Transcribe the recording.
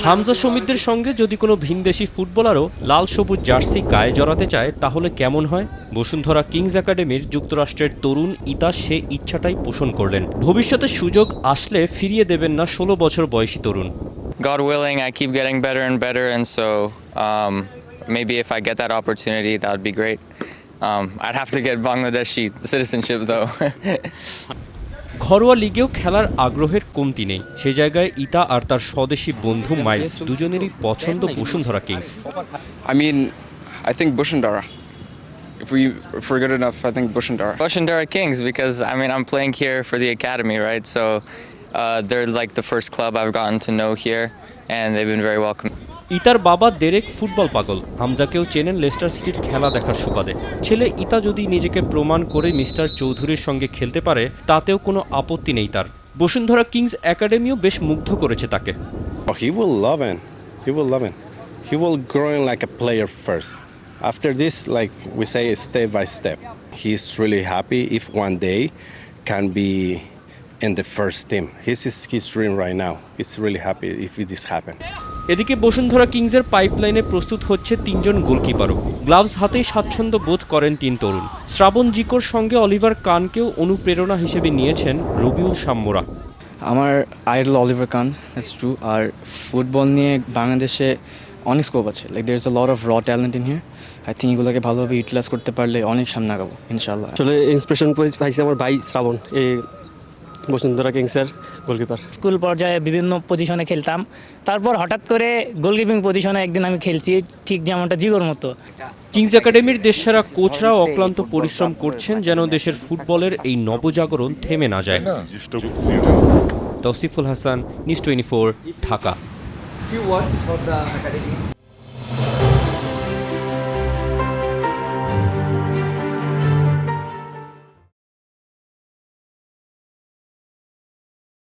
হামজা শমীদদের সঙ্গে যদি কোনো ভিনদেশি ফুটবলারও লাল সবুজ জার্সি গায়ে জড়াতে চায় তাহলে কেমন হয়? বসুন্ধরা কিংস একাডেমির যুক্তরাষ্ট্রের তরুণ ইতা সে ইচ্ছাটাই পোষণ করলেন। ভবিষ্যতে সুযোগ আসলে ফিরিয়ে দেবেন না 16 বছর বয়সী তরুণ। God willing, I keep getting better and better, and so maybe if I get that opportunity, that would be great. I'd have to get Bangladeshi citizenship though. ঘরোয়া লিগেও খেলার আগ্রহের কমতি নেই। সে জায়গায় ইতা আর তার স্বদেশি বন্ধু মাইলস দুজনেরই পছন্দ Bashundhara Kings. I mean, I think Bushundara. If we're good enough, I think Bushundara. Bashundara Kings, because I mean I'm playing here for the academy, right? So they're like the first club I've gotten to know here, and they've been very welcoming. ইতার বাবা Derek football পাগল। হামজাকেও চেনেন Leicester সিটির খেলা দেখার সুবাদে। ছেলে ইতা যদি নিজেকে প্রমাণ করে মিস্টার চৌধুরীর সঙ্গে খেলতে পারে তাতেও কোনো আপত্তি নেই তার। বসুন্ধরা কিংস একাডেমিও বেশ মুগ্ধ করেছে তাকে। Oh, he will love it. He will love it. He will grow like a player first. After this, like we say, step by step. He's really happy if one day can be in the first team. This is his dream right now. He's really happy if this happen. এদিকে বসুন্ধরা কিংসের পাইপলাইনে প্রস্তুত হচ্ছে 3 জন গোলকিপারও। Gloves হাতেই স্বাচ্ছন্দ্য বোধ করেন 3 তরুণ। শ্রাবণ জিকোর সঙ্গে Oliver কানকেও অনুপ্রেরণা হিসেবে নিয়েছেন রবিউল সাম্মুরা। আমার idol Oliver Kahn, it's true. আর ফুটবল নিয়ে বাংলাদেশে অনেক স্কোপ আছে, like there is a lot of raw talent in here. I think এগুলোকে ভালোভাবে ইউটিলাইজ করতে পারলে অনেক সামনে আগাবো ইনশাল্লাহ। আসলে ইন্সপিরেশন পাইছি আমার ভাই শ্রাবণ, এই বসুন্ধরা কিংসের গোলকিপার। স্কুল পর্যায়ে বিভিন্ন পজিশনে খেলতাম, তারপর হঠাৎ করে গোলকিপিং পজিশনে একদিন আমি খেলছি, ঠিক যেমনটা জিগোর মতো। কিংস একাডেমির দেশসেরা কোচরাও অক্লান্ত পরিশ্রম করছেন যেন দেশের ফুটবলের এই নবজাগরণ থেমে না যায়। Tousiful Hasan, news 24, Dhaka. Few words for the academy.